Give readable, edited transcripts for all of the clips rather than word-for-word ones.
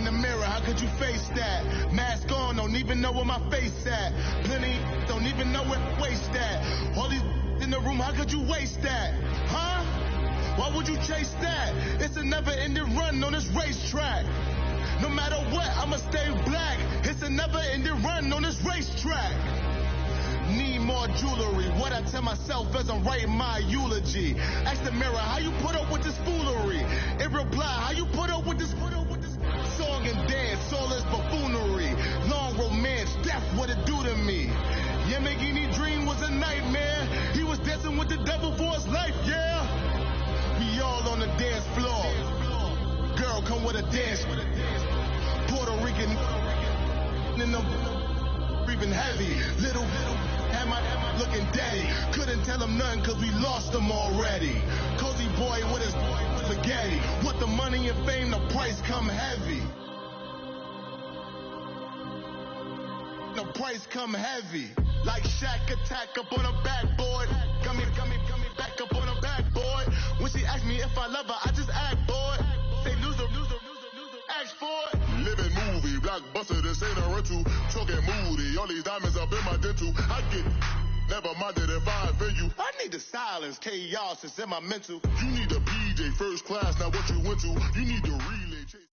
the mirror, how could you face that? Mask on, don't even know where my face at. Plenty don't even know where waste at. All these in the room, how could you waste that? Huh? Why would you chase that? It's a never-ending run on this racetrack. No matter what, I'ma stay black. It's a never-ending run on this racetrack. Need more jewelry. What I tell myself as I'm writing my eulogy. Ask the mirror, how you put up with this foolery? It reply, how you put up with this song and dance, all this buffoonery. Long romance, death, what it do to me? Yamagini dream was a nightmare. He was dancing with the devil for his life, yeah. We all on the dance floor. Girl, come with a dance. Puerto Rican in the breathing heavy. Little am I looking daddy. Couldn't tell him nothing cause we lost him already. Cozy boy with his spaghetti. Want the money and fame, the price come heavy. The price come heavy. Like Shaq attack up on a backboard. Got me back up on a backboard. When she asked me if I love her, I just act bored. Say loser, ask for it. Living movie, blockbuster, this ain't a rental. Talking moody, all these diamonds up in my dental. I get never minded if I offend you. I need the silence, chaos is in my mental. You need a PJ first class, not what you went to. You need the relay chase.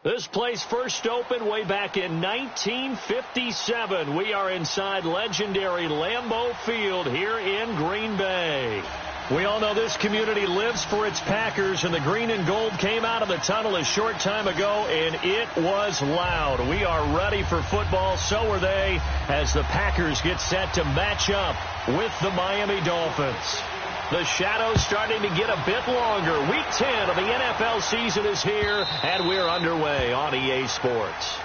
This place first opened way back in 1957. We are inside legendary Lambeau Field here in Green Bay. We all know this community lives for its Packers, and the green and gold came out of the tunnel a short time ago, and it was loud. We are ready for football. So are they, as the Packers get set to match up with the Miami Dolphins. The shadow's starting to get a bit longer. Week 10 of the NFL season is here, and we're underway on EA Sports.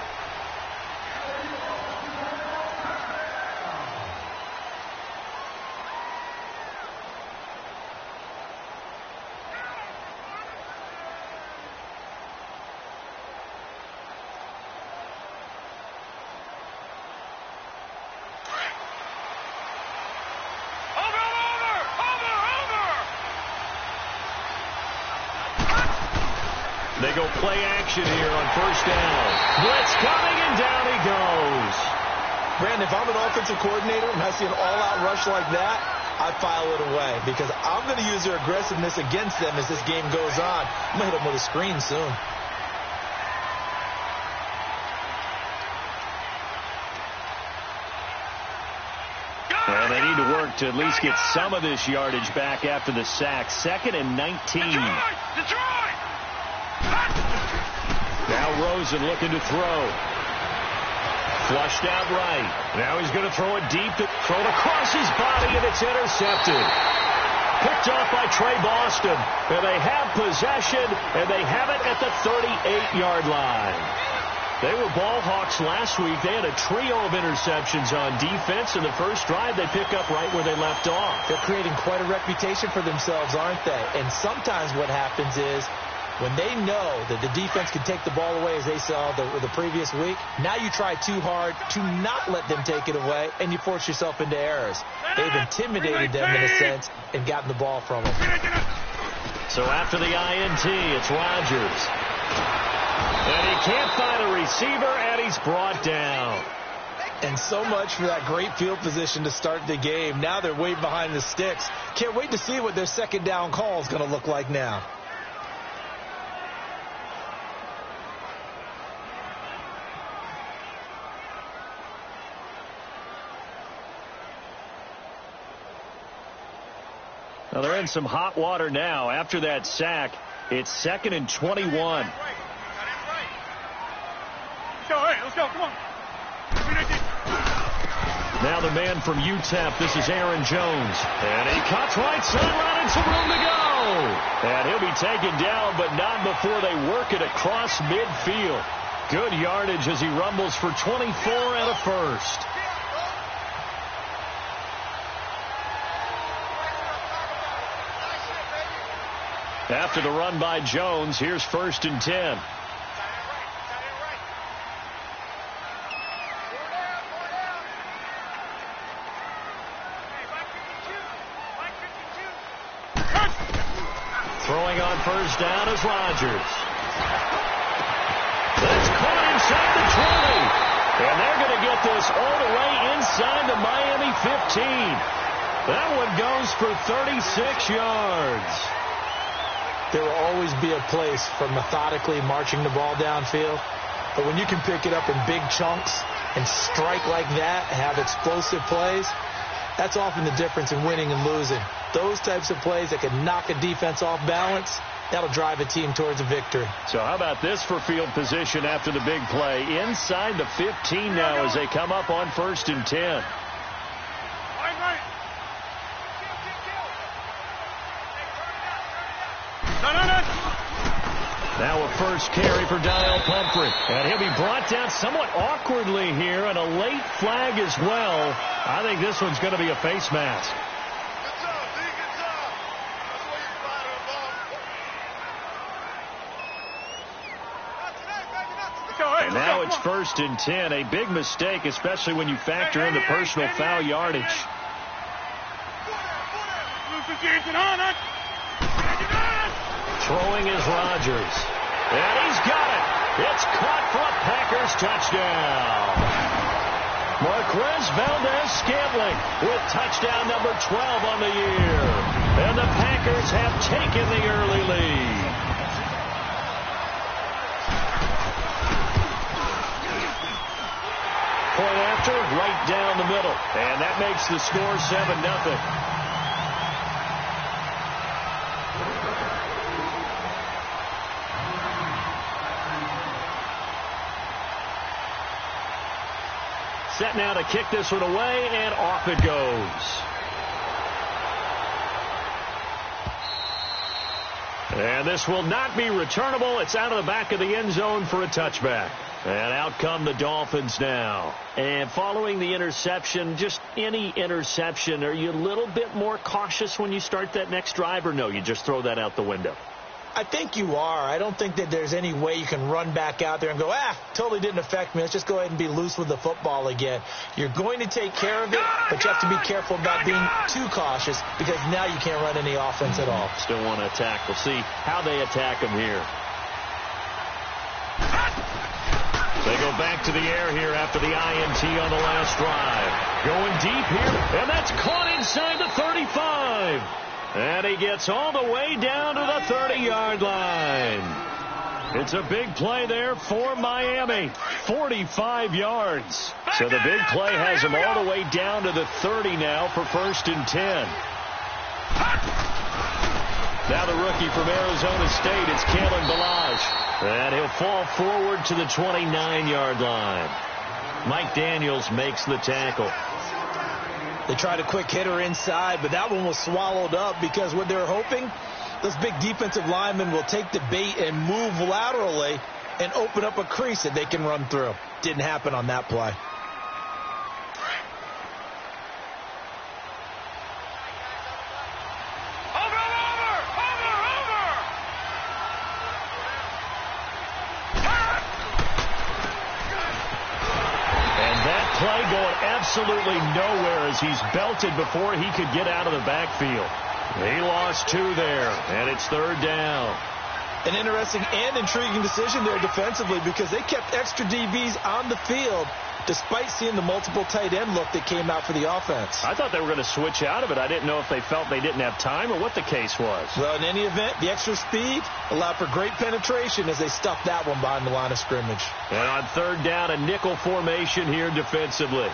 They go play action here on first down. Blitz coming, and down he goes. Brandon, if I'm an offensive coordinator and I see an all-out rush like that, I file it away because I'm going to use their aggressiveness against them as this game goes on. I'm going to hit them with a screen soon. Well, they need to work to at least get some of this yardage back after the sack. 2nd and 19. Detroit! Now Rosen looking to throw. Flushed out right. Now he's going to throw it deep. Thrown across his body, and it's intercepted. Picked off by Trey Boston. And they have possession, and they have it at the 38-yard line. They were ball hawks last week. They had a trio of interceptions on defense. In the first drive, they pick up right where they left off. They're creating quite a reputation for themselves, aren't they? And sometimes what happens is, when they know that the defense can take the ball away, as they saw the previous week, now you try too hard to not let them take it away, and you force yourself into errors. They've intimidated them in a sense and gotten the ball from them. So after the INT, it's Rodgers. And he can't find a receiver, and he's brought down. And so much for that great field position to start the game. Now they're way behind the sticks. Can't wait to see what their second down call is going to look like now. Now they're in some hot water now. After that sack, it's 2nd and 21. Let's go, come on. Now the man from UTEP, this is Aaron Jones. And he cuts right sideline and some room to go. And he'll be taken down, but not before they work it across midfield. Good yardage as he rumbles for 24 and a first. After the run by Jones, here's 1st and 10. Throwing on first down is Rodgers. this all the way inside the Miami 15. That one goes for 36 yards. There will always be a place for methodically marching the ball downfield. But when you can pick it up in big chunks and strike like that, have explosive plays, that's often the difference in winning and losing. Those types of plays that can knock a defense off balance, that'll drive a team towards a victory. So how about this for field position after the big play? Inside the 15 now as they come up on 1st and 10. Now a first carry for Daniel Pumphrey. And he'll be brought down somewhat awkwardly here, and a late flag as well. I think this one's going to be a face mask. And now it's 1st and 10. A big mistake, especially when you factor in the personal foul yardage. Throwing is Rodgers. And he's got it. It's caught for a Packers touchdown. Marquez Valdez-Scantling with touchdown number 12 on the year. And the Packers have taken the early lead. Point after, right down the middle. And that makes the score 7-0. Set now to kick this one away, and off it goes. And this will not be returnable. It's out of the back of the end zone for a touchback. And out come the Dolphins now. And following the interception, just any interception, are you a little bit more cautious when you start that next drive, or no, you just throw that out the window? I think you are. I don't think that there's any way you can run back out there and go, totally didn't affect me. Let's just go ahead and be loose with the football again. You're going to take care of it, but you have to be careful about being too cautious because now you can't run any offense at all. Still want to attack. We'll see how they attack them here. They go back to the air here after the INT on the last drive. Going deep here, and that's caught inside the 35. And he gets all the way down to the 30-yard line. It's a big play there for Miami. 45 yards. So the big play has him all the way down to the 30 now for 1st and 10. Now the rookie from Arizona State, it's Kalen Ballage. And he'll fall forward to the 29-yard line. Mike Daniels makes the tackle. They tried a quick hitter inside, but that one was swallowed up because what they're hoping, those big defensive linemen will take the bait and move laterally and open up a crease that they can run through. Didn't happen on that play. Play going absolutely nowhere as he's belted before he could get out of the backfield. He lost 2 there, and it's 3rd down. An interesting and intriguing decision there defensively because they kept extra DBs on the field despite seeing the multiple tight end look that came out for the offense. I thought they were going to switch out of it. I didn't know if they felt they didn't have time or what the case was. Well, in any event, the extra speed allowed for great penetration as they stuffed that one behind the line of scrimmage. And on 3rd down, a nickel formation here defensively.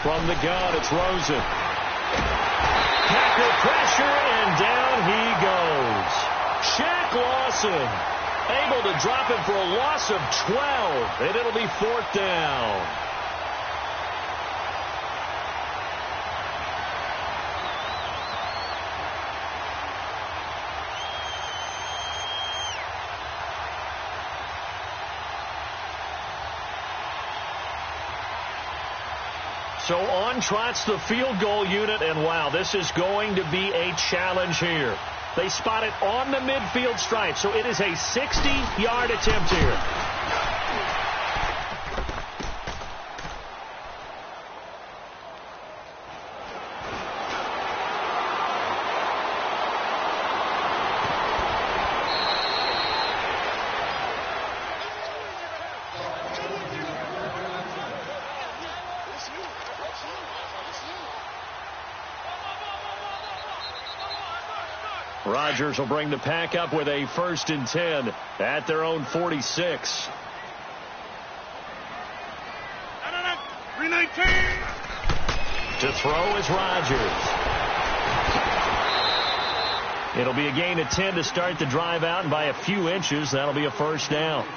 From the gun, it's Rosen. Packer pressure, and down he goes. Shaq Lawson able to drop him for a loss of 12, and it'll be 4th down. So on trots the field goal unit, and wow, this is going to be a challenge here. They spot it on the midfield stripe, so it is a 60-yard attempt here. Rodgers will bring the pack up with a 1st and 10 at their own 46. 319. To throw is Rodgers. It'll be a gain of 10 to start the drive out, and by a few inches, that'll be a 1st down.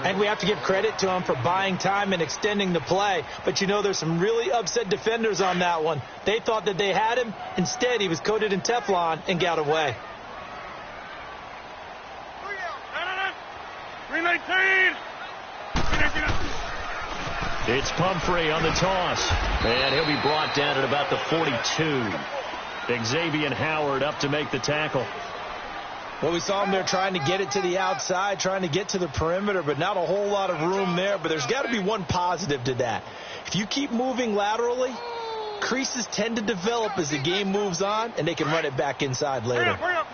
And we have to give credit to him for buying time and extending the play. But, you know, there's some really upset defenders on that one. They thought that they had him. Instead, he was coated in Teflon and got away. 319. It's Pumphrey on the toss. And he'll be brought down at about the 42. Xavier Howard up to make the tackle. Well, we saw him there trying to get it to the outside, trying to get to the perimeter, but not a whole lot of room there. But there's got to be one positive to that. If you keep moving laterally, creases tend to develop as the game moves on, and they can run it back inside later. Hurry up.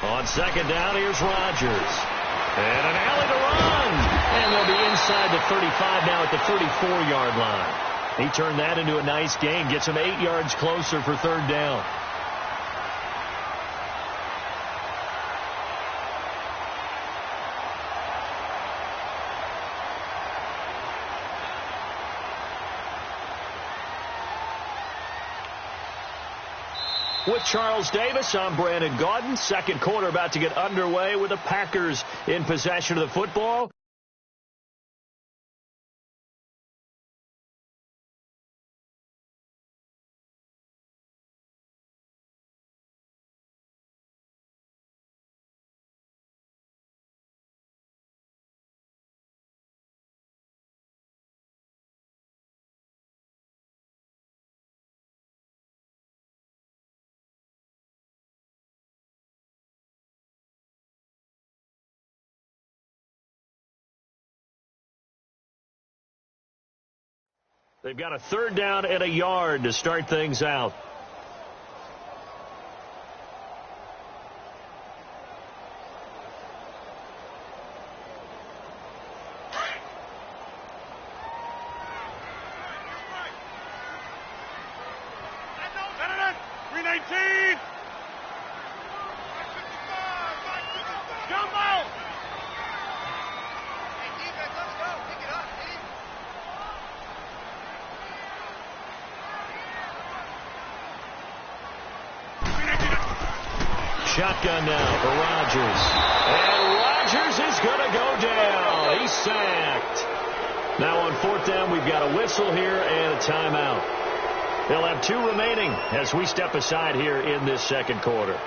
On 2nd down, here's Rodgers. And an alley to run. And they'll be inside the 35 now at the 34-yard line. He turned that into a nice gain. Gets him 8 yards closer for 3rd down. With Charles Davis, I'm Brandon Gaudin. 2nd quarter about to get underway with the Packers in possession of the football. They've got a 3rd down and a yard to start things out. Shotgun now for Rodgers. And Rodgers is going to go down. He's sacked. Now on 4th down, we've got a whistle here and a timeout. They'll have 2 remaining as we step aside here in this 2nd quarter.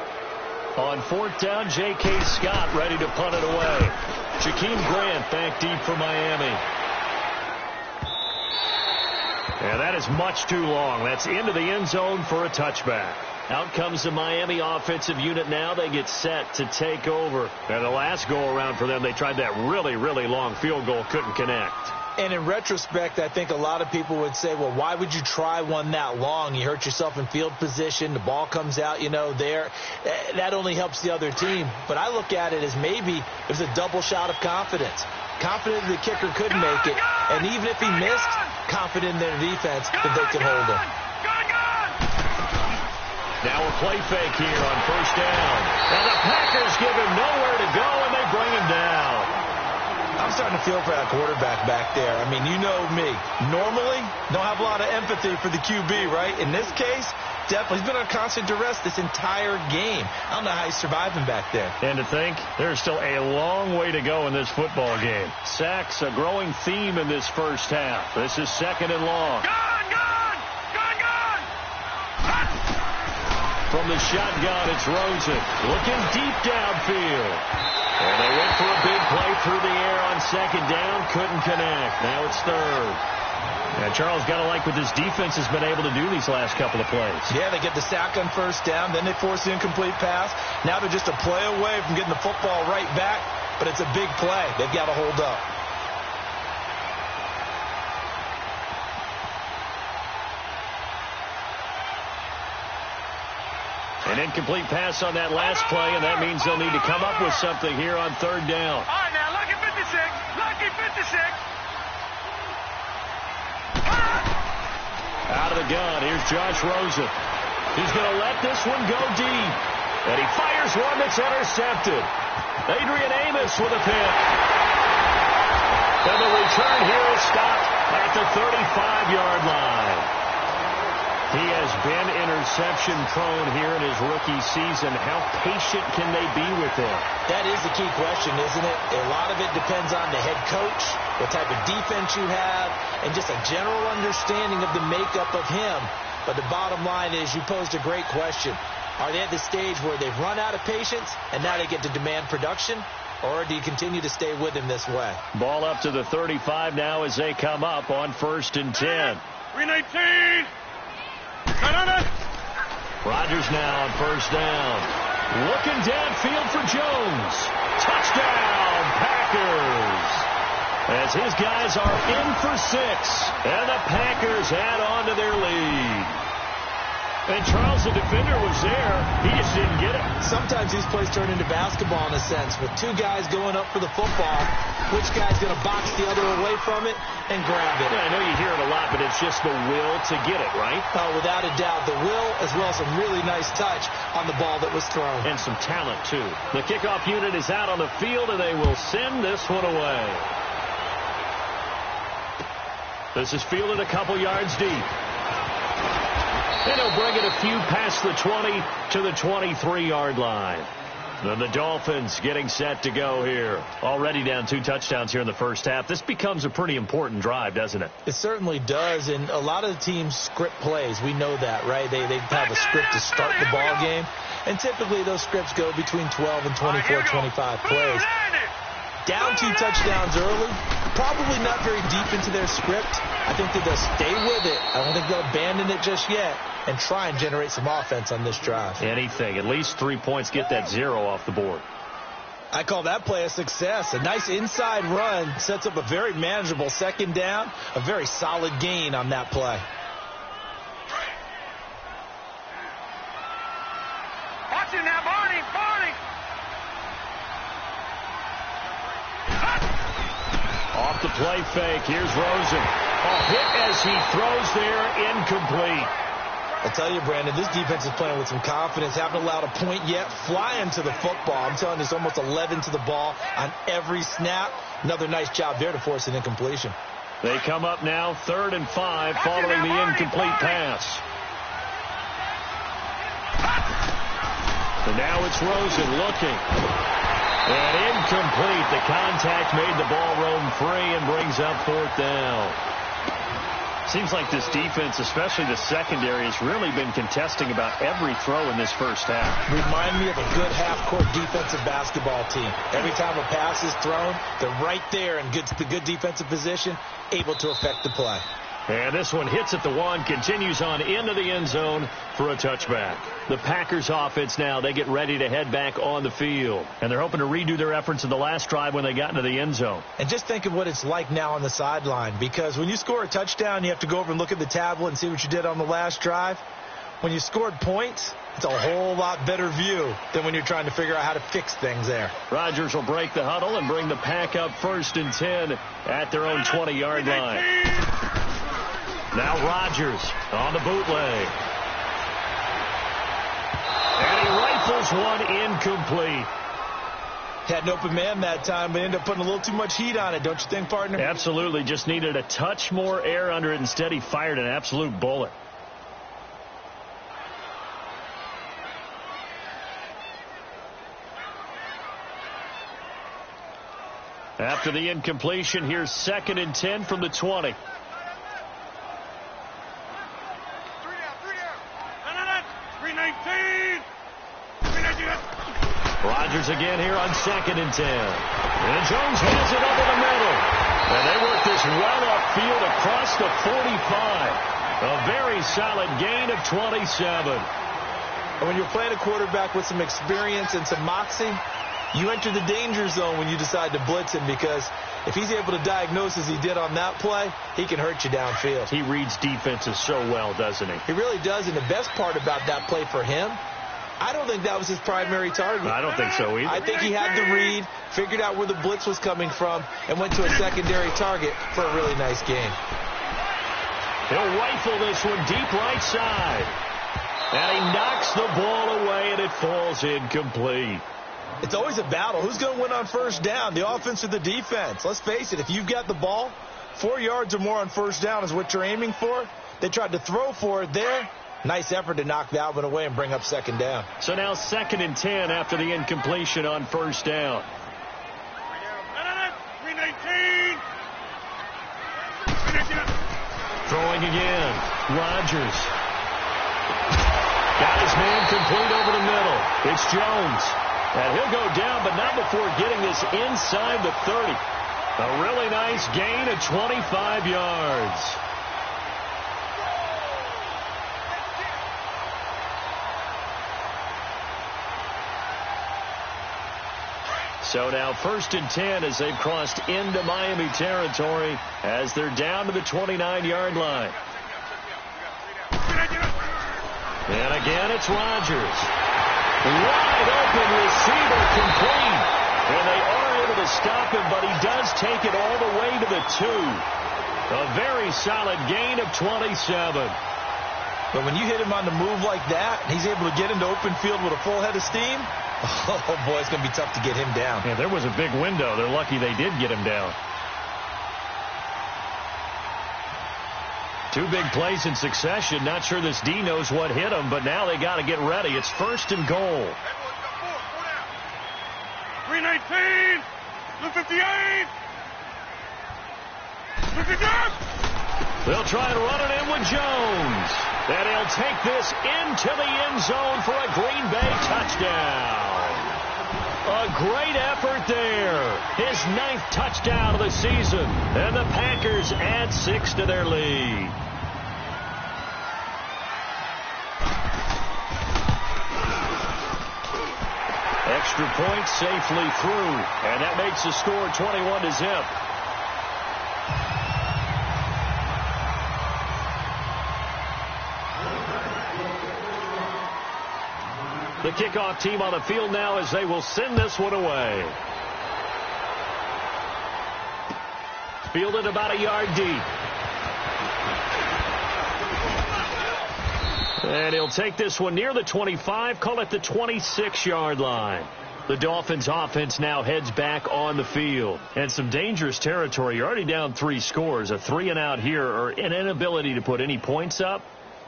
On 4th down, J.K. Scott ready to punt it away. Jakeem Grant back deep for Miami. And that is much too long. That's into the end zone for a touchback. Out comes the Miami offensive unit now. They get set to take over. And the last go-around for them, they tried that really, really long field goal, couldn't connect. And in retrospect, I think a lot of people would say, well, why would you try one that long? You hurt yourself in field position. The ball comes out, there. That only helps the other team. But I look at it as maybe it was a double shot of confidence. Confident the kicker could make it. And even if he missed, confident in their defense that they could hold him. Now a play fake here on 1st down. And the Packers give him nowhere to go, and they bring him down. I'm starting to feel for that quarterback back there. I mean, you know me. Normally, don't have a lot of empathy for the QB, right? In this case, definitely. He's been on constant duress this entire game. I don't know how he's surviving back there. And to think, there's still a long way to go in this football game. Sacks, a growing theme in this 1st half. This is 2nd and long. From the shotgun, it's Rosen looking deep downfield. And they went for a big play through the air on 2nd down. Couldn't connect. Now it's 3rd. And Charles, got to like what this defense has been able to do these last couple of plays. Yeah, they get the sack on 1st down. Then they force the incomplete pass. Now they're just a play away from getting the football right back. But it's a big play. They've got to hold up. An incomplete pass on that last play, and that means they'll need to come up with something here on 3rd down. All right, now, lucky 56. Lucky 56. gun. Here's Josh Rosen. He's going to let this one go deep. And he fires one that's intercepted. Adrian Amos with a pick. And the return here is stopped at the 35-yard line. He has been interception-prone here in his rookie season. How patient can they be with him? That is the key question, isn't it? A lot of it depends on the head coach, what type of defense you have, and just a general understanding of the makeup of him. But the bottom line is you posed a great question. Are they at the stage where they've run out of patience and now they get to demand production? Or do you continue to stay with him this way? Ball up to the 35 now as they come up on 1st and 10. 319. Rodgers now on 1st down. Looking downfield for Jones. Touchdown, Packers. As his guys are in for 6. And the Packers add on to their lead. And Charles, the defender, was there. He just didn't get it. Sometimes these plays turn into basketball in a sense. With two guys going up for the football, which guy's going to box the other away from it and grab it? Yeah, I know you hear it a lot, but it's just the will to get it, right? Oh, without a doubt. The will as well as some really nice touch on the ball that was thrown. And some talent, too. The kickoff unit is out on the field, and they will send this one away. This is fielded a couple yards deep. And he'll bring it a few past the 20 to the 23-yard line. Then the Dolphins getting set to go here. Already down 2 touchdowns here in the first half. This becomes a pretty important drive, doesn't it? It certainly does, and a lot of the teams script plays. We know that, right? They have a script to start the ball game, and typically those scripts go between 12 and 24, 25 plays. Down 2 touchdowns early, probably not very deep into their script. I think that they'll stay with it. I don't think they'll abandon it just yet and try and generate some offense on this drive. Anything. At least 3 points. Get that 0 off the board. I call that play a success. A nice inside run sets up a very manageable 2nd down. A very solid gain on that play. Watch him now, Barney. Off the play fake. Here's Rosen. A hit as he throws there. Incomplete. I'll tell you, Brandon, this defense is playing with some confidence. Haven't allowed a point yet. Flying to the football. I'm telling you, it's almost 11 to the ball on every snap. Another nice job there to force an incompletion. They come up now 3rd and 5 following the incomplete pass. And now it's Rosen looking. And incomplete. The contact made the ball roam free and brings up 4th down. Seems like this defense, especially the secondary, has really been contesting about every throw in this first half. Remind me of a good half-court defensive basketball team. Every time a pass is thrown, they're right there and gets the good defensive position, able to affect the play. And this one hits at the 1, continues on into the end zone for a touchback. The Packers offense now, they get ready to head back on the field. And they're hoping to redo their efforts in the last drive when they got into the end zone. And just think of what it's like now on the sideline, because when you score a touchdown, you have to go over and look at the tablet and see what you did on the last drive. When you scored points, it's a whole lot better view than when you're trying to figure out how to fix things there. Rodgers will break the huddle and bring the Pack up 1st and 10 at their own 20-yard line. Now Rodgers on the bootleg. And he rifles one incomplete. Had an open man that time, but ended up putting a little too much heat on it, don't you think, partner? Absolutely. Just needed a touch more air under it. Instead, he fired an absolute bullet. After the incompletion, here's 2nd and 10 from the 20. Rodgers again here on 2nd and 10. And Jones has it over the middle. And they work this well upfield across the 45. A very solid gain of 27. And when you're playing a quarterback with some experience and some moxie, you enter the danger zone when you decide to blitz him, because if he's able to diagnose as he did on that play, he can hurt you downfield. He reads defenses so well, doesn't he? He really does, and the best part about that play for him, I don't think that was his primary target. I don't think so either. I think he had the read, figured out where the blitz was coming from, and went to a secondary target for a really nice game. He'll rifle this one deep right side. And he knocks the ball away, and it falls incomplete. It's always a battle. Who's going to win on first down, the offense or the defense? Let's face it, if you've got the ball, 4 yards or more on first down is what you're aiming for. They tried to throw for it there. Nice effort to knock that one away and bring up second down. So now 2nd and 10 after the incompletion on first down. 319. Throwing again. Rodgers. Got his man complete over the middle. It's Jones. And he'll go down, but not before getting this inside the 30. A really nice gain of 25 yards. So now 1st and 10 as they've crossed into Miami territory as they're down to the 29-yard line. And again, it's Rodgers. Wide open receiver complete. And they are able to stop him, but he does take it all the way to the 2. A very solid gain of 27. But when you hit him on the move like that, he's able to get into open field with a full head of steam. Oh, boy, it's going to be tough to get him down. Yeah, there was a big window. They're lucky they did get him down. 2 big plays in succession. Not sure this D knows what hit him, but now they got to get ready. It's 1st and goal. 319. 258. 259. They'll try and run it in with Jones. And he'll take this into the end zone for a Green Bay touchdown. A great effort there. His 9th touchdown of the season. And the Packers add 6 to their lead. Extra point safely through. And that makes the score 21-0. The kickoff team on the field now as they will send this one away. Fielded about a yard deep. And he'll take this one near the 25, call it the 26-yard line. The Dolphins offense now heads back on the field. And some dangerous territory. You're already down 3 scores. A 3-and-out here or an inability to put any points up.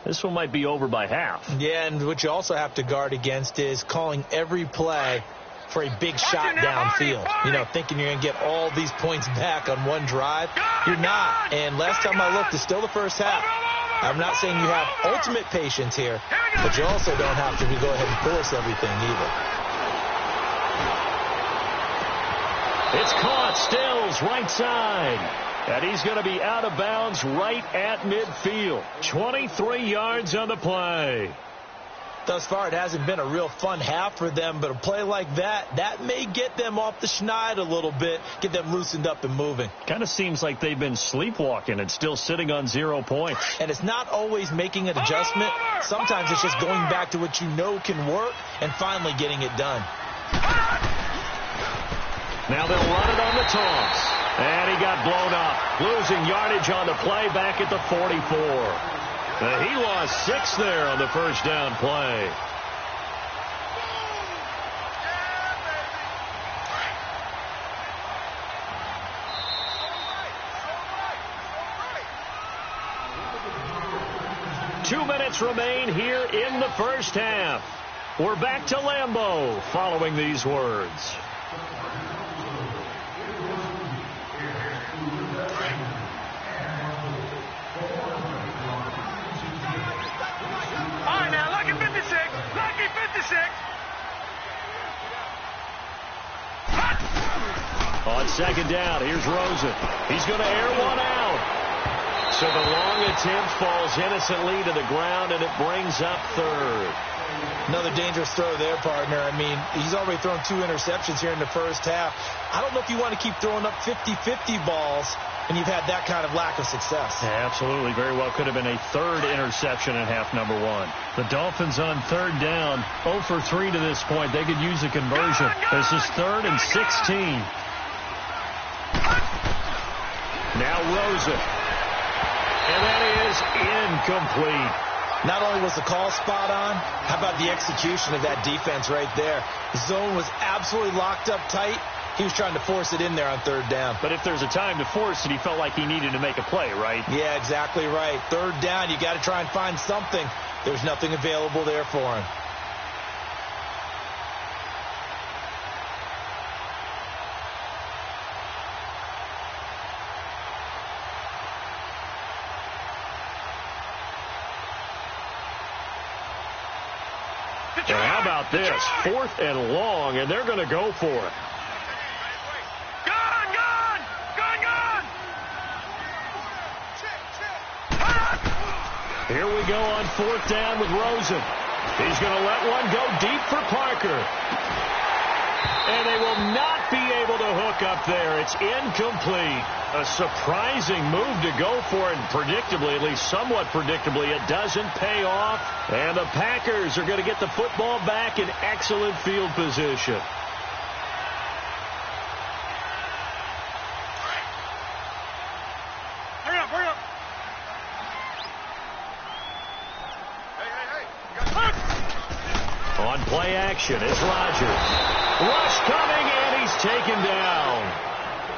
This one might be over by half. Yeah, and what you also have to guard against is calling every play for a big shot downfield. You know, thinking you're going to get all these points back on one drive. You're not. And last time I looked, it's still the first half. I'm not saying you have ultimate patience here, but you also don't have to go ahead and force everything either. It's caught. Stills right side. And he's going to be out of bounds right at midfield. 23 yards on the play. Thus far, it hasn't been a real fun half for them, but a play like that may get them off the schneid a little bit, get them loosened up and moving. Kind of seems like they've been sleepwalking and still sitting on 0 points. And it's not always making an adjustment. Sometimes it's just going back to what you know can work and finally getting it done. Now they'll run it on the toss. And he got blown up, losing yardage on the play back at the 44. He lost 6 there on the first down play. Two minutes remain here in the first half. We're back to Lambeau following these words. On second down, here's Rosen. He's going to air one out. So the long attempt falls innocently to the ground, and it brings up 3rd. Another dangerous throw there, partner. I mean, he's already thrown 2 interceptions here in the first half. I don't know if you want to keep throwing up 50-50 balls when you've had that kind of lack of success. Yeah, absolutely. Very well could have been a 3rd interception in half number 1. The Dolphins on 3rd down, 0 for 3 to this point. They could use a conversion. This is 3rd and 16. Now Rosen. And that is incomplete. Not only was the call spot on, how about the execution of that defense right there? The zone was absolutely locked up tight. He was trying to force it in there on third down. But if there's a time to force it, he felt like he needed to make a play, right? Yeah, exactly right. Third down, you got to try and find something. There's nothing available there for him. And how about this? 4th and long, and they're going to go for it. Here we go on 4th down with Rosen. He's going to let one go deep for Parker. And they will not be able to hook up there. It's incomplete. A surprising move to go for it, and predictably, at least somewhat predictably, it doesn't pay off. And the Packers are going to get the football back in excellent field position. Hurry up, hurry up. On play action, it's Rodgers. Rush coming, and he's taken down.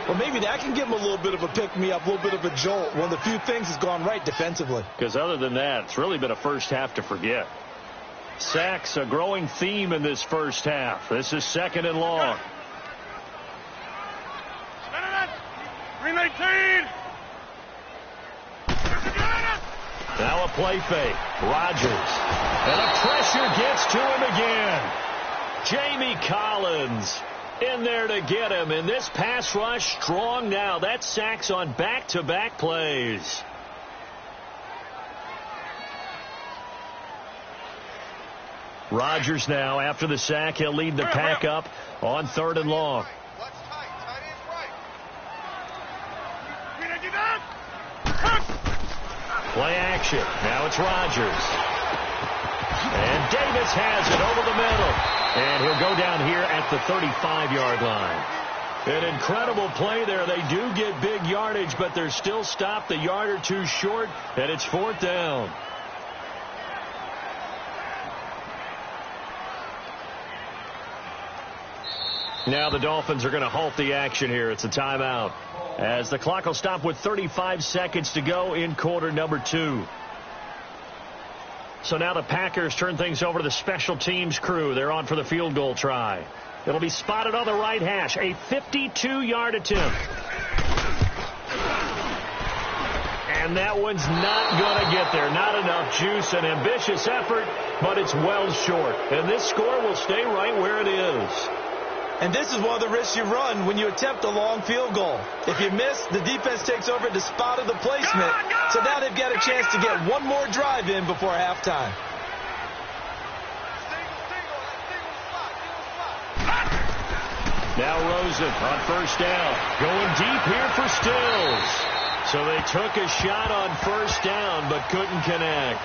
Well, maybe that can give him a little bit of a pick-me-up, a little bit of a jolt. One of the few things has gone right defensively. Because other than that, it's really been a first half to forget. Sacks, a growing theme in this first half. This is 2nd and long. 319. Now a play fake. Rodgers. And a pressure gets to him again. Jamie Collins in there to get him. And this pass rush strong now. That's sacks on back-to-back plays. Rodgers now, after the sack, he'll lead the pack up on 3rd and long. Play action. Now it's Rodgers. And Davis has it over the middle. And he'll go down here at the 35-yard line. An incredible play there. They do get big yardage, but they're still stopped a yard or two short, and it's 4th down. Now the Dolphins are going to halt the action here. It's a timeout, as the clock will stop with 35 seconds to go in quarter number 2. So now the Packers turn things over to the special teams crew. They're on for the field goal try. It'll be spotted on the right hash. A 52-yard attempt. And that one's not going to get there. Not enough juice. An ambitious effort, but it's well short. And this score will stay right where it is. And this is one of the risks you run when you attempt a long field goal. If you miss, the defense takes over the spot of the placement. So now they've got a chance to get one more drive in before halftime. Now Rosen on 1st down. Going deep here for Stills. So they took a shot on 1st down but couldn't connect.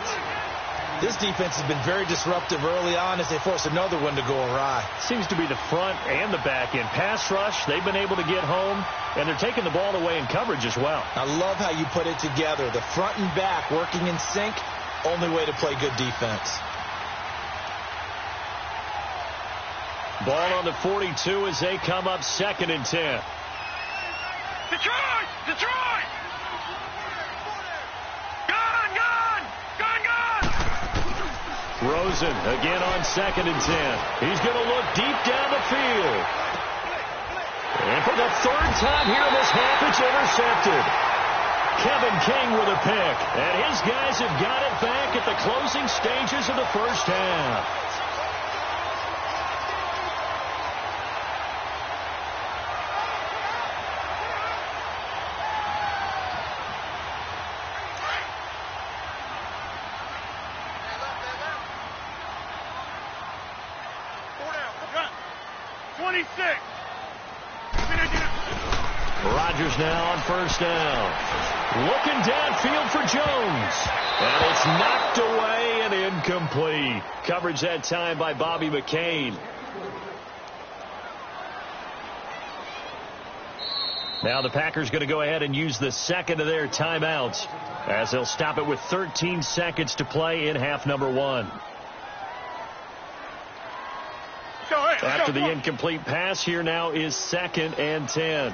This defense has been very disruptive early on as they force another one to go awry. Seems to be the front and the back end. Pass rush, they've been able to get home, and they're taking the ball away in coverage as well. I love how you put it together. The front and back working in sync, only way to play good defense. Ball on the 42 as they come up 2nd and 10. Detroit! Detroit! Rosen again on 2nd and 10. He's going to look deep down the field. And for the 3rd time here in this half, it's intercepted. Kevin King with a pick. And his guys have got it back at the closing stages of the first half. Rodgers now on 1st down. Looking downfield for Jones. And it's knocked away and incomplete. Coverage that time by Bobby McCain. Now the Packers going to go ahead and use the second of their timeouts as they'll stop it with 13 seconds to play in half number 1. After the incomplete pass, here now is 2nd and 10.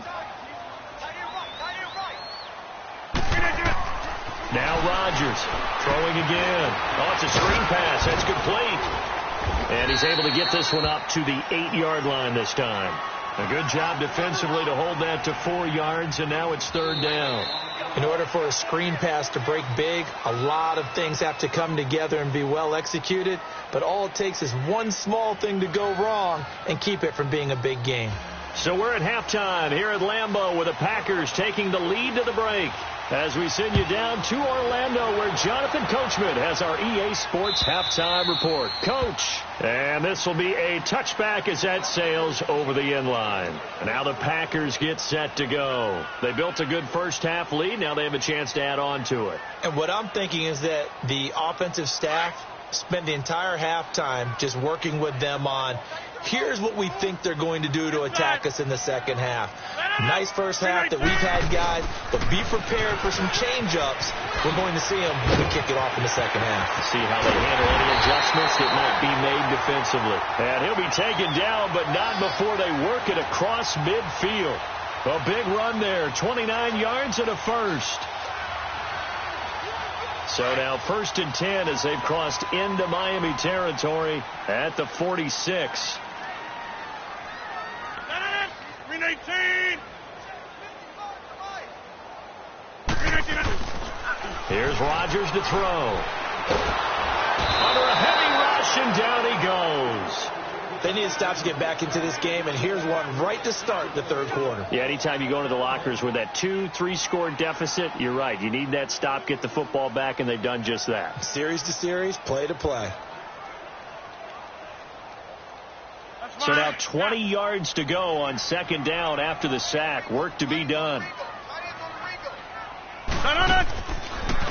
Now Rodgers throwing again. Oh, it's a screen pass. That's complete. And he's able to get this one up to the 8-yard line this time. A good job defensively to hold that to 4 yards, and now it's 3rd down. In order for a screen pass to break big, a lot of things have to come together and be well executed, but all it takes is one small thing to go wrong and keep it from being a big game. So we're at halftime here at Lambeau with the Packers taking the lead to the break. As we send you down to Orlando where Jonathan Coachman has our EA Sports halftime report. Coach, and this will be a touchback as that sails over the end line. And now the Packers get set to go. They built a good first half lead. Now they have a chance to add on to it. And what I'm thinking is that the offensive staff spent the entire halftime just working with them on here's what we think they're going to do to attack us in the second half. Nice first half that we've had, guys, but be prepared for some change-ups. We're going to see them when we kick it off in the second half. See how they handle any adjustments that might be made defensively. And he'll be taken down, but not before they work it across midfield. A big run there, 29 yards and a first. So now 1st and 10 as they've crossed into Miami territory at the 46. 319. Here's Rodgers to throw. Under a heavy rush, and down he goes. They need to stop to get back into this game, and here's one right to start the 3rd quarter. Yeah, anytime you go into the lockers with that 2-3 score deficit, you're right. You need that stop, get the football back, and they've done just that. Series to series, play to play. So now 20 yards to go on 2nd down after the sack. Work to be done.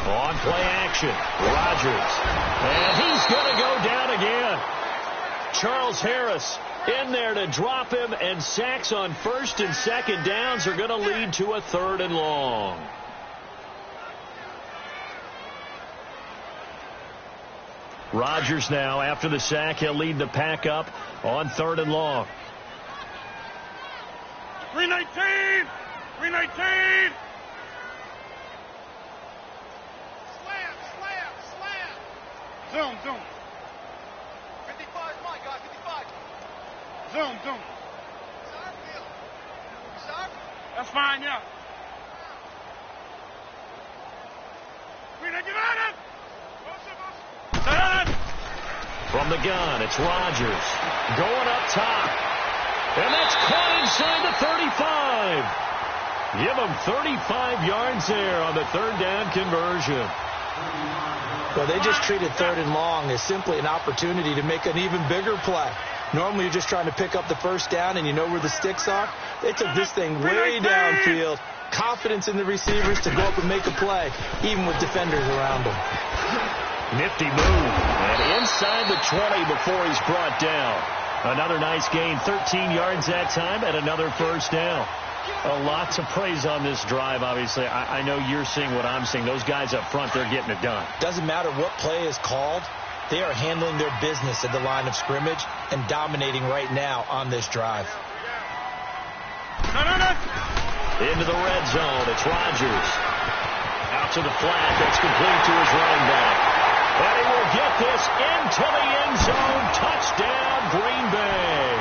On play action, Rodgers. And he's going to go down again. Charles Harris in there to drop him, and sacks on 1st and 2nd downs are going to lead to a 3rd and long. Rodgers now, after the sack, he'll lead the pack up on 3rd and long. 319. 319. Slam. Zoom. 55 is mine, guys. 55. Zoom. That's fine, yeah. From the gun, it's Rodgers going up top. And that's caught inside the 35. Give him 35 yards there on the 3rd down conversion. Well, they just treated 3rd and long as simply an opportunity to make an even bigger play. Normally, you're just trying to pick up the 1st down and you know where the sticks are. They took this thing way downfield. Confidence in the receivers to go up and make a play, even with defenders around them. Nifty move. And inside the 20 before he's brought down. Another nice gain, 13 yards that time, and another 1st down. A lot to praise on this drive, obviously. I know you're seeing what I'm seeing. Those guys up front, they're getting it done. Doesn't matter what play is called. They are handling their business at the line of scrimmage and dominating right now on this drive. Into the red zone. It's Rodgers. Out to the flat. That's complete to his running back. And he will get this into the end zone. Touchdown, Green Bay.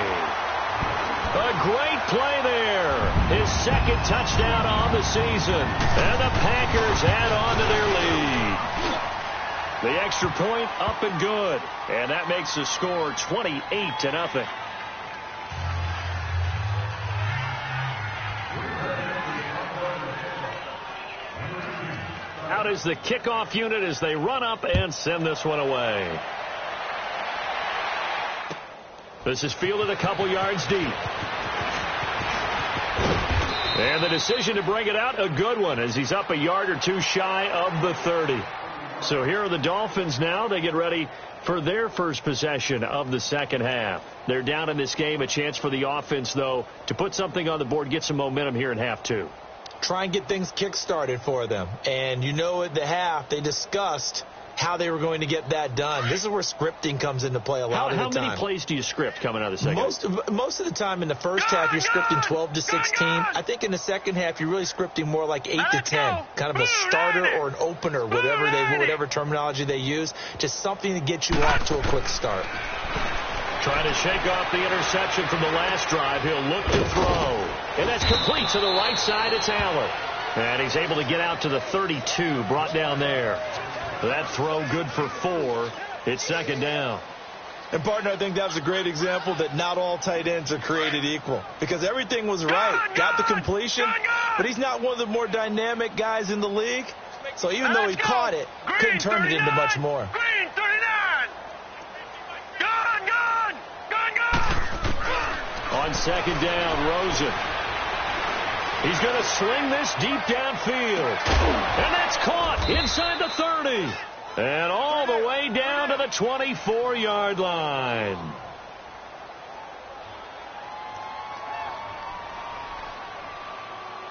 A great play there. His 2nd touchdown on the season. And the Packers add on to their lead. The extra point up and good. And that makes the score 28-0. Out is the kickoff unit as they run up and send this one away. This is fielded a couple yards deep. And the decision to bring it out, a good one, as he's up a yard or two shy of the 30. So here are the Dolphins now. They get ready for their first possession of the second half. They're down in this game. A chance for the offense, though, to put something on the board, get some momentum here in half two. Try and get things kick-started for them. And at the half, they discussed how they were going to get that done. This is where scripting comes into play a lot of the time. How many plays do you script coming out of the second half? Most of the time in the first half, you're scripting 12 to 16. I think in the second half, you're really scripting more like 8 to 10. Kind of a starter or an opener, whatever terminology they use. Just something to get you off to a quick start. Trying to shake off the interception from the last drive. He'll look to throw. And that's complete to the right side. It's Allen. And he's able to get out to the 32, brought down there. That throw good for 4. It's second down. And, partner, I think that was a great example that not all tight ends are created equal. Because everything was right. Got the completion, but he's not one of the more dynamic guys in the league. So even though he caught it, couldn't turn it into much more. Green 39. Gone. On second down, Rosen. He's going to sling this deep downfield. And that's caught inside the 30. And all the way down to the 24-yard line.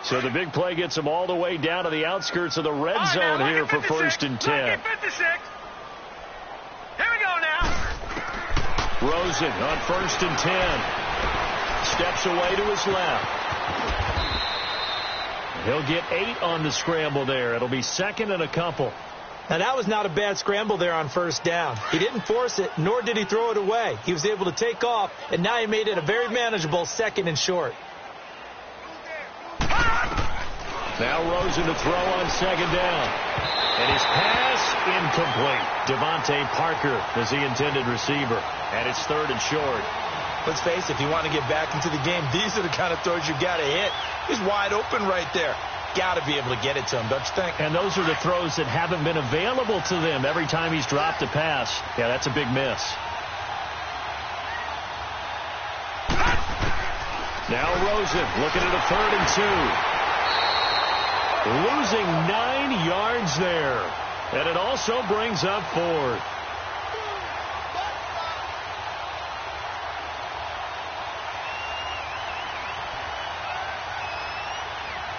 So the big play gets him all the way down to the outskirts of the red zone here for 1st and 10. 56. Here we go now. Rosen on 1st and 10. Steps away to his left. He'll get 8 on the scramble there. It'll be second and a couple. Now, that was not a bad scramble there on first down. He didn't force it, nor did he throw it away. He was able to take off, and now he made it a very manageable second and short. Now Rosen to throw on second down. And his pass incomplete. Devontae Parker is the intended receiver. And it's 3rd and short. Let's face it, if you want to get back into the game, these are the kind of throws you got to hit. He's wide open right there. Got to be able to get it to him, don't you think? And those are the throws that haven't been available to them every time he's dropped a pass. Yeah, that's a big miss. Now Rosen looking at a 3rd and 2. Losing 9 yards there. And it also brings up 4th.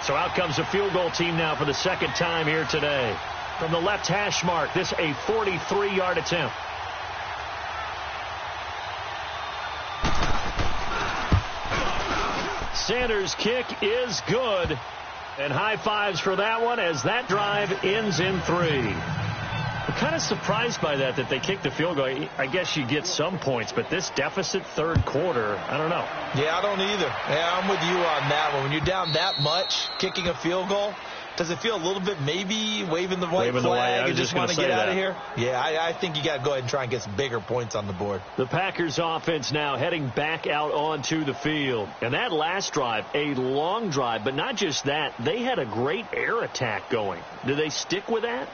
So out comes the field goal team now for the second time here today. From the left hash mark, this a 43-yard attempt. Sanders' kick is good. And high fives for that one as that drive ends in 3. I'm kind of surprised by that they kicked the field goal. I guess you get some points, but this deficit 3rd quarter, I don't know. Yeah, I don't either. Yeah, I'm with you on that one. When you're down that much, kicking a field goal, does it feel a little bit maybe waving the white flag and just want to get out of here? Yeah, I think you got to go ahead and try and get some bigger points on the board. The Packers offense now heading back out onto the field. And that last drive, a long drive, but not just that, they had a great air attack going. Do they stick with that?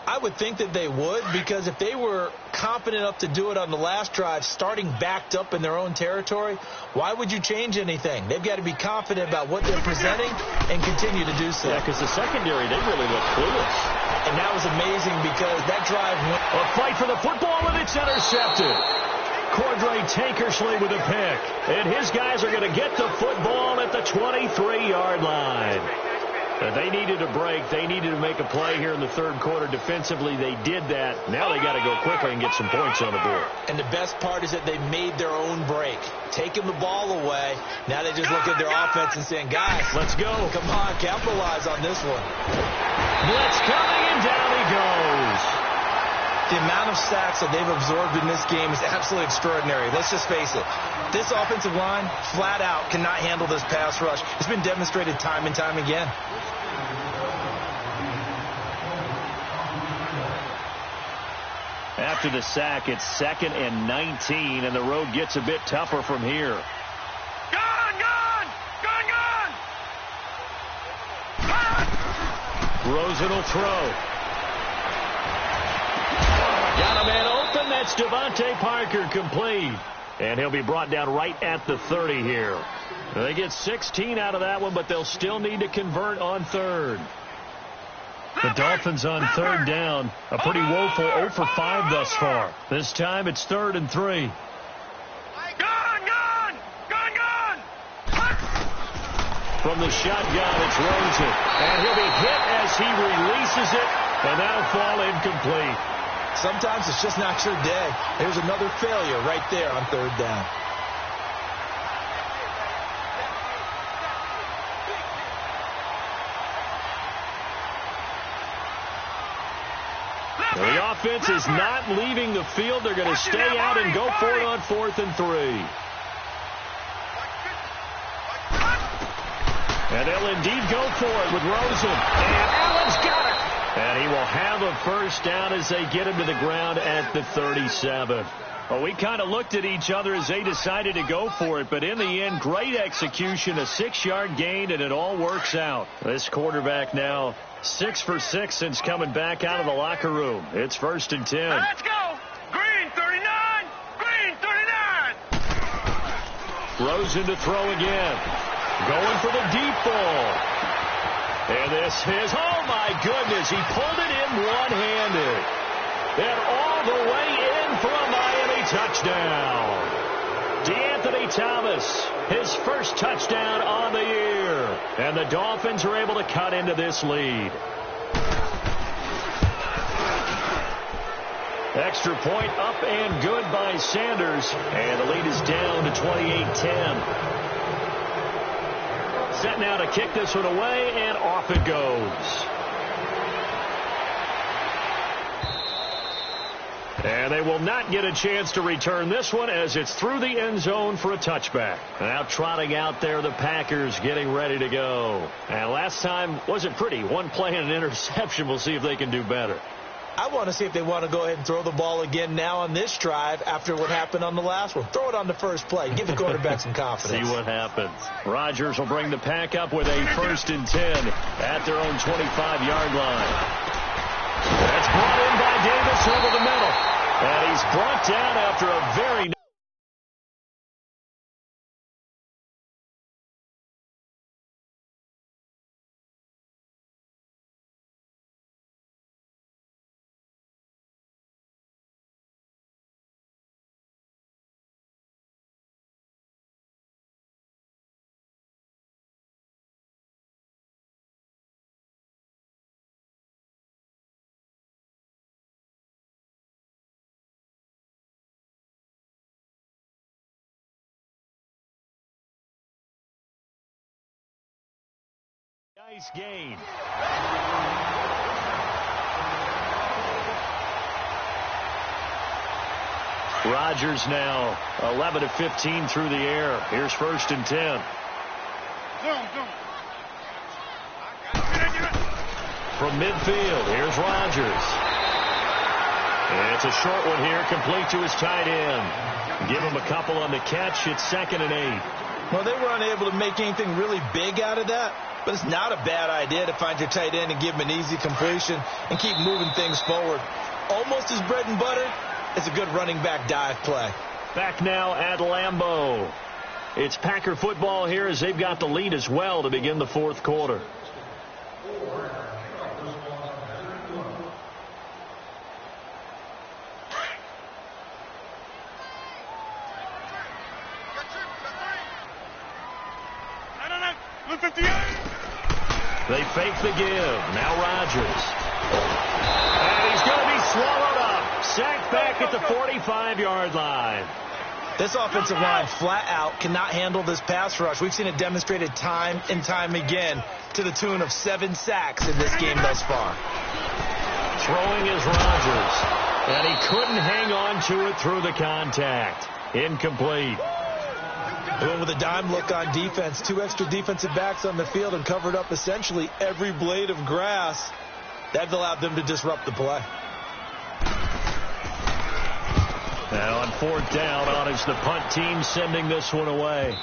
I would think that they would, because if they were confident enough to do it on the last drive, starting backed up in their own territory, why would you change anything? They've got to be confident about what they're presenting and continue to do so. Yeah, because the secondary, they really look clueless. And that was amazing because that drive went... A fight for the football, and it's intercepted. Cordray Tankersley with a pick. And his guys are going to get the football at the 23-yard line. They needed a break. They needed to make a play here in the 3rd quarter. Defensively, they did that. Now they got to go quickly and get some points on the board. And the best part is that they made their own break. Taking the ball away. Now they just look at their offense and saying, guys, let's go. Come on, capitalize on this one. Blitz coming, and down he goes. The amount of sacks that they've absorbed in this game is absolutely extraordinary. Let's just face it. This offensive line, flat out, cannot handle this pass rush. It's been demonstrated time and time again. After the sack, it's 2nd and 19, and the road gets a bit tougher from here. Gone! Rosen will throw. Got a man open. That's Devontae Parker, complete. And he'll be brought down right at the 30 here. They get 16 out of that one, but they'll still need to convert on 3rd. The Dolphins on third down. A pretty woeful 0 for 5 thus far. This time it's 3rd and 3. From the shotgun, it's Rosen. And he'll be hit as he releases it, and that'll fall incomplete. Sometimes it's just not your day. There's another failure right there on 3rd down. The offense is not leaving the field. They're going to stay out and go for it on 4th and 3. And they'll indeed go for it with Rosen. And Allen's got it. And he will have a first down as they get him to the ground at the 37. Well, we kind of looked at each other as they decided to go for it. But in the end, great execution, a 6-yard gain, and it all works out. This quarterback now 6 for 6 since coming back out of the locker room. It's 1st and 10. Let's go. Green 39. Green 39. Rosen to throw again. Going for the deep ball. And this is, oh my goodness, he pulled it in one-handed. And all the way in for a Miami touchdown. DeAnthony Thomas, his first touchdown on the year. And the Dolphins are able to cut into this lead. Extra point up and good by Sanders. And the lead is down to 28-10. Set now to kick this one away, and off it goes. And they will not get a chance to return this one as it's through the end zone for a touchback. Now trotting out there, the Packers getting ready to go. And last time wasn't pretty. One play and an interception. We'll see if they can do better. I want to see if they want to go ahead and throw the ball again now on this drive after what happened on the last one. Throw it on the first play. Give the quarterback some confidence. See what happens. Rodgers will bring the pack up with a 1st and 10 at their own 25-yard line. That's brought in by Davis over the middle. And he's brought down after a very nice gain. Rodgers now 11 of 15 through the air. Here's 1st and 10. From midfield, here's Rodgers. And it's a short one here, complete to his tight end. Give him a couple on the catch. It's 2nd and 8. Well, they were unable to make anything really big out of that. But it's not a bad idea to find your tight end and give him an easy completion and keep moving things forward. Almost his bread and butter. It's a good running back dive play. Back now at Lambeau. It's Packer football here as they've got the lead as well to begin the 4th quarter. They fake the give. Now Rodgers. And he's going to be swallowed up. Sacked back at the 45-yard line. This offensive line flat out cannot handle this pass rush. We've seen it demonstrated time and time again to the tune of 7 sacks in this game thus far. Throwing is Rodgers. And he couldn't hang on to it through the contact. Incomplete. Went with a dime look on defense. 2 extra defensive backs on the field and covered up essentially every blade of grass. That allowed them to disrupt the play. Now on 4th down, on is the punt team sending this one away.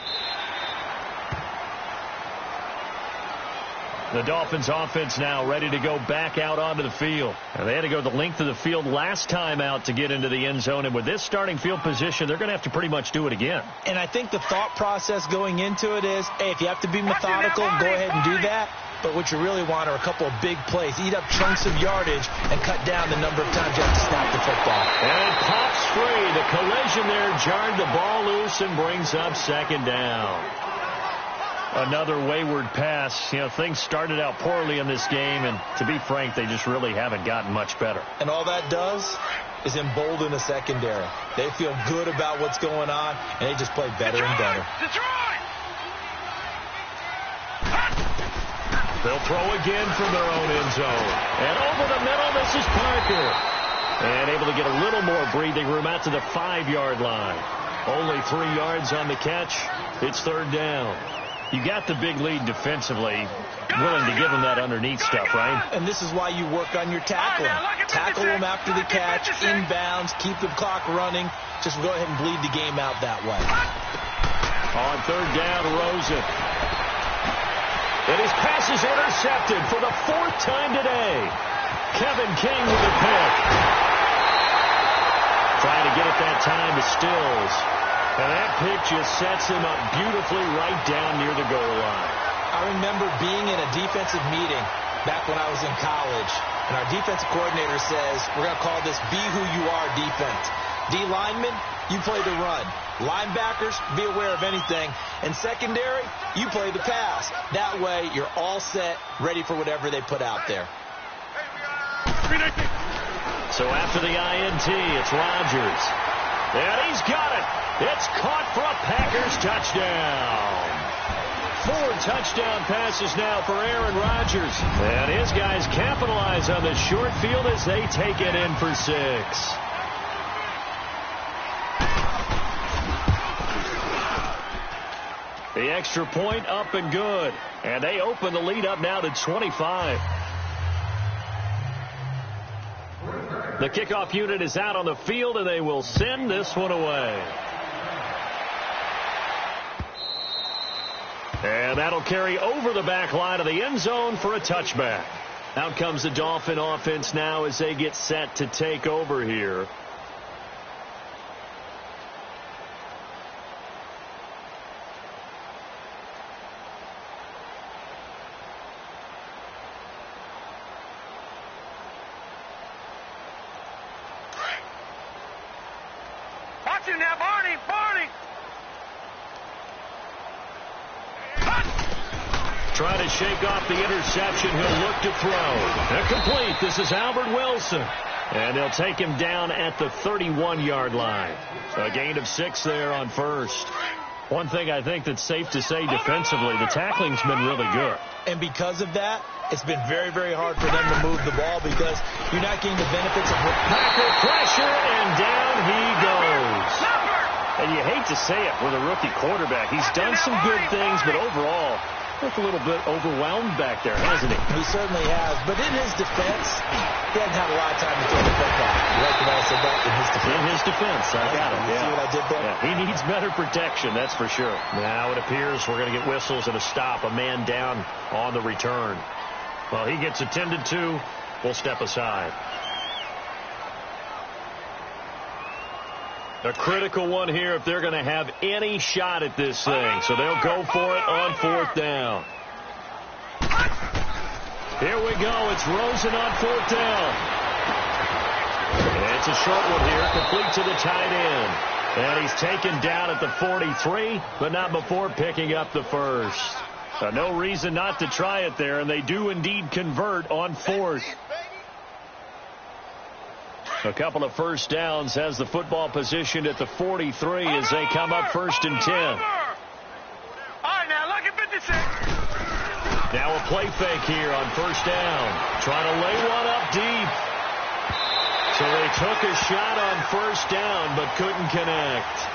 The Dolphins offense now ready to go back out onto the field. And they had to go the length of the field last time out to get into the end zone. And with this starting field position, they're going to have to pretty much do it again. And I think the thought process going into it is, hey, if you have to be methodical, go ahead and do that. But what you really want are a couple of big plays. Eat up chunks of yardage and cut down the number of times you have to snap the football. And it pops free. The collision there jarred the ball loose and brings up second down. Another wayward pass. You know, things started out poorly in this game, and to be frank, they just really haven't gotten much better. And all that does is embolden the secondary. They feel good about what's going on, and they just play better and better. They'll throw again from their own end zone. And over the middle, this is Parker. And able to get a little more breathing room out to the 5-yard line. Only 3 yards on the catch. It's third down. You got the big lead defensively, willing to give them that underneath stuff, right? And this is why you work on your tackling. Tackle them after the catch, inbounds, keep the clock running. Just go ahead and bleed the game out that way. On third down, Rosen. And his pass is intercepted for the 4th time today. Kevin King with a pick. Trying to get it that time to Stills. And that pick just sets him up beautifully right down near the goal line. I remember being in a defensive meeting back when I was in college, and our defensive coordinator says, we're going to call this be who you are defense. D linemen, you play the run. Linebackers, be aware of anything. And secondary, you play the pass. That way, you're all set, ready for whatever they put out there. So after the INT, it's Rodgers. And he's got it. It's caught for a Packers touchdown. 4 touchdown passes now for Aaron Rodgers. And his guys capitalize on the short field as they take it in for 6. The extra point up and good. And they open the lead up now to 25. The kickoff unit is out on the field, and they will send this one away. And that'll carry over the back line of the end zone for a touchback. Out comes the Dolphin offense now as they get set to take over here. Watch him now, Barney! Trying to shake off the interception. He'll look to throw. Incomplete. This is Albert Wilson. And they'll take him down at the 31-yard line. A gain of 6 there on first. One thing I think that's safe to say defensively, the tackling's been really good. And because of that, it's been very, very hard for them to move the ball because you're not getting the benefits of Packer pressure, and down he goes. And you hate to say it with a rookie quarterback. He's done some good things, but overall, looked a little bit overwhelmed back there, hasn't he? He certainly has. But in his defense, he hasn't had a lot of time to throw the football. You like the way I said that? In his defense. In his defense. I got it. You see what I did there? Yeah, he needs better protection, that's for sure. Now it appears we're going to get whistles and a stop. A man down on the return. Well, he gets attended to. We'll step aside. A critical one here if they're going to have any shot at this thing. So they'll go for it on 4th down. Here we go. It's Rosen on 4th down. It's a short one here, complete to the tight end. And he's taken down at the 43, but not before picking up the first. No reason not to try it there, and they do indeed convert on 4th. A couple of first downs has the football positioned at the 43 as they come up 1st and 10. All right, now look at 56. Now a play fake here on 1st down. Trying to lay one up deep. So they took a shot on 1st down but couldn't connect.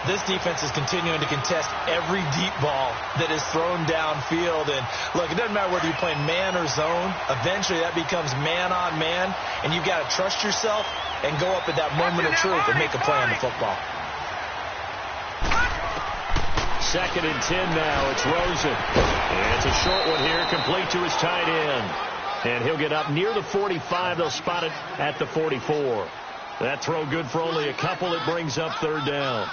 This defense is continuing to contest every deep ball that is thrown downfield. And, look, it doesn't matter whether you're playing man or zone. Eventually, that becomes man on man. And you've got to trust yourself and go up at that moment of truth and make a play on the football. 2nd and 10 now. It's Rosen. And it's a short one here, complete to his tight end. And he'll get up near the 45. They'll spot it at the 44. That throw good for only a couple. It brings up 3rd down.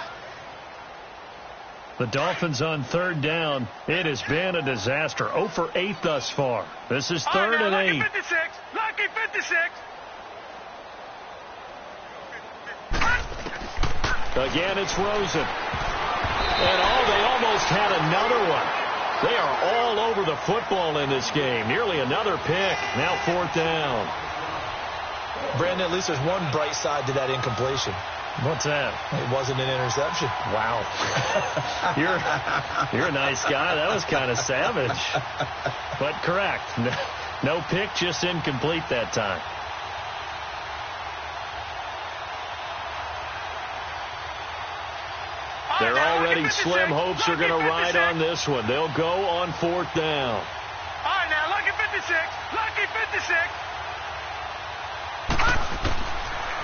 The Dolphins on 3rd down. It has been a disaster. 0 for 8 thus far. This is 3rd and 8. Lucky 56. Lucky 56. Again, it's Rosen. And they almost had another one. They are all over the football in this game. Nearly another pick. Now 4th down. Brandon, at least there's one bright side to that incompletion. What's that? It wasn't an interception. Wow. You're a nice guy. That was kind of savage. But correct. No pick, just incomplete that time. They're already slim hopes are going to ride on this one. They'll go on 4th down. All right, now, lucky 56. Lucky 56.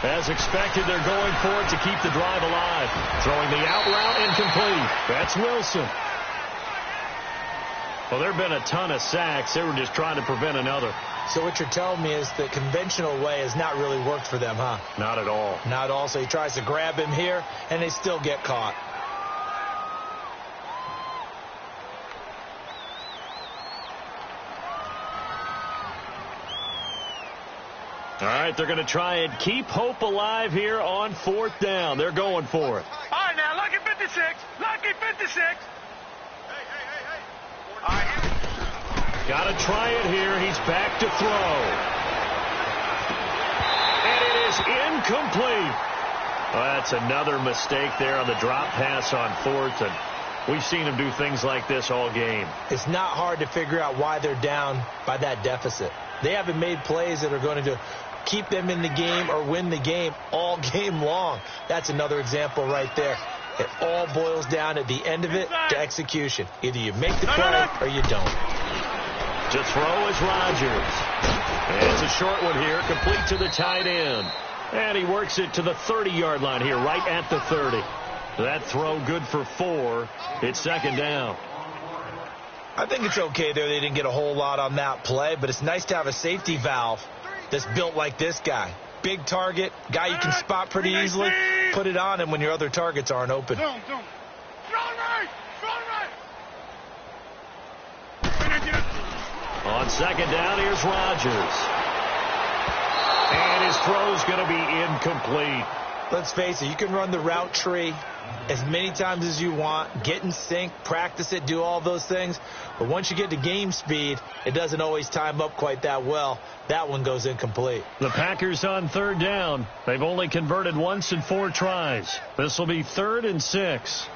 As expected, they're going for it to keep the drive alive. Throwing the out route, incomplete. That's Wilson. Well, there have been a ton of sacks. They were just trying to prevent another. So what you're telling me is the conventional way has not really worked for them, huh? Not at all. Not at all. So he tries to grab him here, and they still get caught. All right, they're going to try and keep hope alive here on 4th down. They're going for it. All right, now, lucky 56. Lucky 56. Hey. All right. Got to try it here. He's back to throw. And it is incomplete. Well, that's another mistake there on the drop pass on 4th. And we've seen him do things like this all game. It's not hard to figure out why they're down by that deficit. They haven't made plays that are going to keep them in the game or win the game all game long. That's another example right there. It all boils down at the end of it to execution. Either you make the play or you don't. To throw is Rodgers. And it's a short one here, complete to the tight end. And he works it to the 30-yard line here, right at the 30. That throw good for 4. It's 2nd down. I think it's okay there. They didn't get a whole lot on that play, but it's nice to have a safety valve that's built like this guy. Big target, guy you can spot pretty easily. Put it on him when your other targets aren't open. Strong right. On 2nd down, here's Rodgers. And his throw's going to be incomplete. Let's face it, you can run the route tree as many times as you want, get in sync, practice it, do all those things. But once you get to game speed, it doesn't always time up quite that well. That one goes incomplete. The Packers on 3rd down. They've only converted once in 4 tries. This will be 3rd and 6. Hey.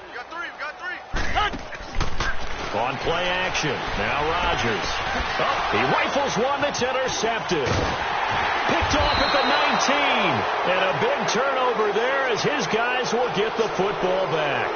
We got three. On play action. Now Rodgers. Oh, he rifles one that's intercepted. Picked off at the 19. And a big turnover there as his guys will get the football back.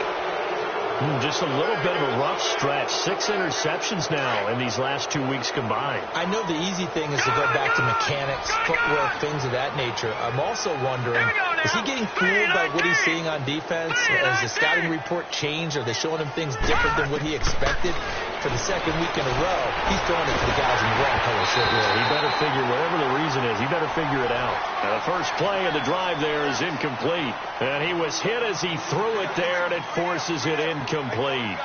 Just a little bit of a rough stretch. 6 interceptions now in these last 2 weeks combined. I know the easy thing is to go back to mechanics, footwork, things of that nature. I'm also wondering, is he getting fooled by what he's seeing on defense? Has the scouting report changed? Are they showing him things different than what he expected? For the 2nd week in a row, he's throwing it to the guys in the wrong color shirt. Yeah, he better figure, whatever the reason is, he better figure it out. Now, the first play of the drive there is incomplete. And he was hit as he threw it there, and it forces it incomplete.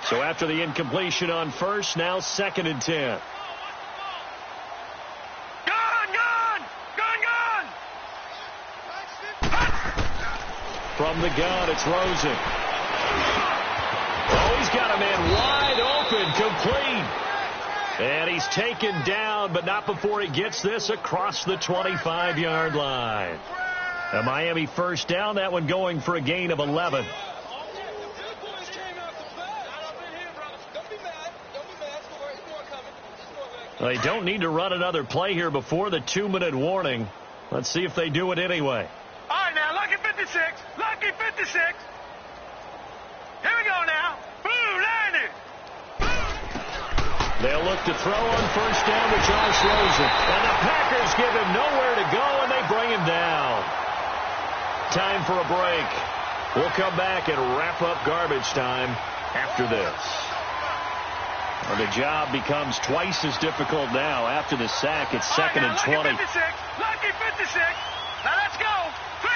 So after the incompletion on 1st, now 2nd and 10. From the gun, it's Rosen. Oh, he's got a man wide open, complete. And he's taken down, but not before he gets this across the 25-yard line. A Miami 1st down, that one going for a gain of 11. They don't need to run another play here before the 2-minute warning. Let's see if they do it anyway. All right, now, lucky 56. Lucky 56. Here we go now. Boo, 90. They'll look to throw on first down to Josh Rosen. And the Packers give him nowhere to go, and they bring him down. Time for a break. We'll come back and wrap up garbage time after this. Well, the job becomes twice as difficult now. After the sack, it's second and 20. Lucky 56. Lucky 56. Now let's go. 3-19.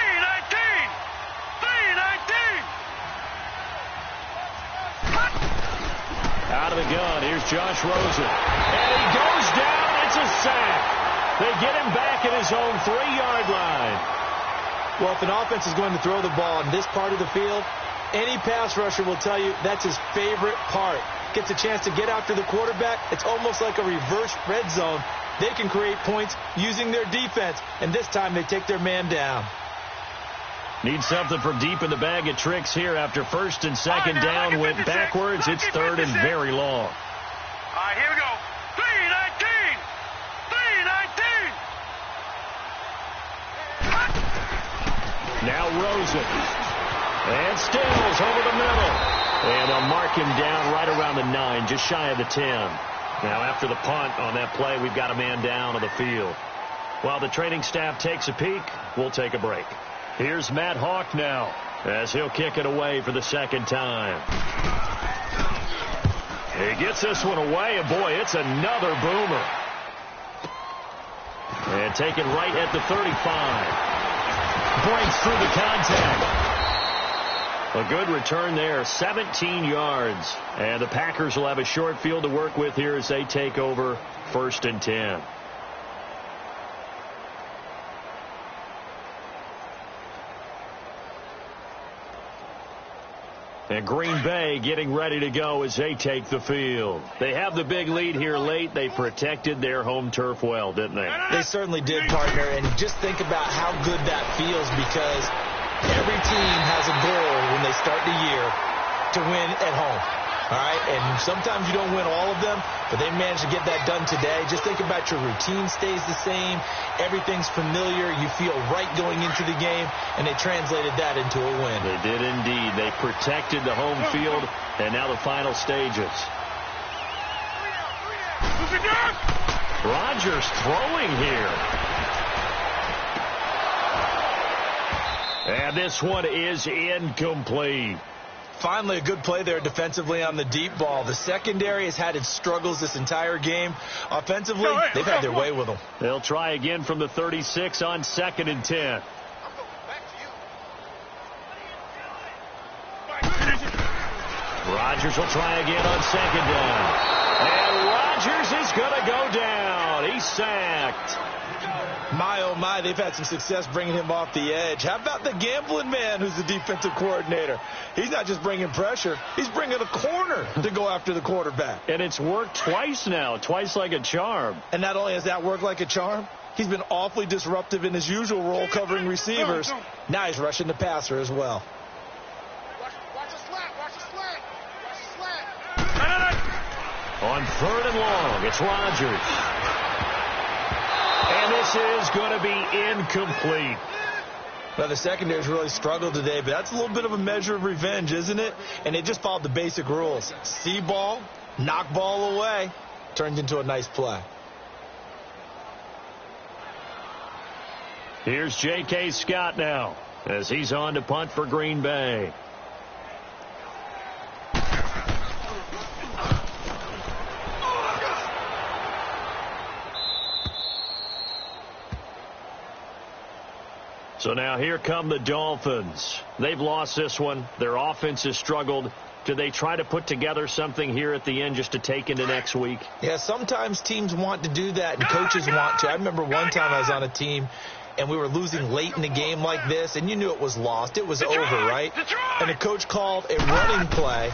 3-19. Out of the gun, here's Josh Rosen. And he goes down. It's a sack. They get him back at his own 3-yard line. Well, if an offense is going to throw the ball in this part of the field, any pass rusher will tell you that's his favorite part. Gets a chance to get after the quarterback. It's almost like a reverse red zone. They can create points using their defense, and this time they take their man down. Need something from deep in the bag of tricks here after first and second down went backwards. It's third and very long. All right, here we go. 3-19. 3-19. Now Rosen. And Stills over the middle. And they'll mark him down right around the 9, just shy of the 10. Now after the punt on that play, we've got a man down on the field. While the training staff takes a peek, we'll take a break. Here's Matt Hawk now as he'll kick it away for the second time. He gets this one away, and boy, it's another boomer. And taken right at the 35. Breaks through the contact. A good return there, 17 yards. And the Packers will have a short field to work with here as they take over first and 10. And Green Bay getting ready to go as they take the field. They have the big lead here late. They protected their home turf well, didn't they? They certainly did, partner. And just think about how good that feels, because every team has a goal when they start the year to win at home. All right? And sometimes you don't win all of them, but they managed to get that done today. Just think about your routine stays the same. Everything's familiar. You feel right going into the game, and they translated that into a win. They did indeed. They protected the home field, and now the final stages. Rodgers throwing here. And this one is incomplete. Finally, a good play there defensively on the deep ball. The secondary has had its struggles this entire game. Offensively, they've had their way with them. They'll try again from the 36 on second and 10. Rodgers will try again on second down. And Rodgers is going to go down. He's sacked. My, oh, my, they've had some success bringing him off the edge. How about the gambling man who's the defensive coordinator? He's not just bringing pressure. He's bringing a corner to go after the quarterback. And it's worked twice now, twice like a charm. And not only has that worked like a charm, he's been awfully disruptive in his usual role covering receivers. Now he's rushing the passer as well. Watch the slant. Watch the slant. Watch the slant. On third and long, it's Rodgers. And this is going to be incomplete. Well, the secondary's really struggled today, but that's a little bit of a measure of revenge, isn't it? And they just followed the basic rules. See ball, knock ball away, turned into a nice play. Here's J.K. Scott now as he's on to punt for Green Bay. So now here come the Dolphins. They've lost this one. Their offense has struggled. Do they try to put together something here at the end just to take into next week? Yeah, sometimes teams want to do that and coaches want to. I remember one time I was on a team and we were losing late in the game like this, and you knew it was lost. It was over, right? And the coach called a running play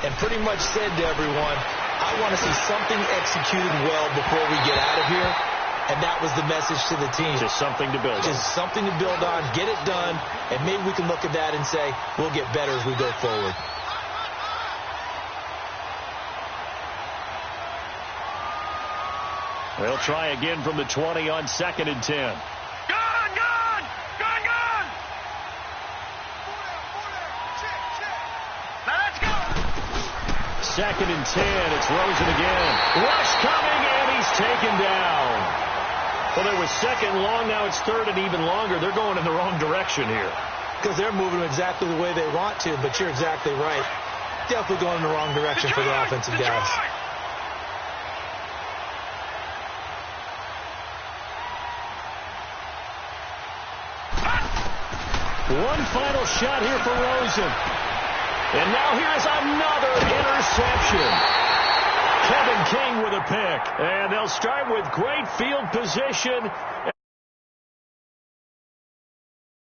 and pretty much said to everyone, I want to see something executed well before we get out of here. And that was the message to the team. Just something to build on. Just something to build on, get it done, and maybe we can look at that and say, we'll get better as we go forward. They'll try again from the 20 on second and 10. Gone! Gone! Gone! Gone! Now let's go! 2nd and 10. It's Rosen again. Rush coming, and he's taken down. Well, there was 2nd and long. Now it's 3rd and even longer. They're going in the wrong direction here. Because they're moving exactly the way they want to, but you're exactly right. Definitely going in the wrong direction for the offensive guys. One final shot here for Rosen. And now here's another interception. Kevin King with a pick. And they'll start with great field position.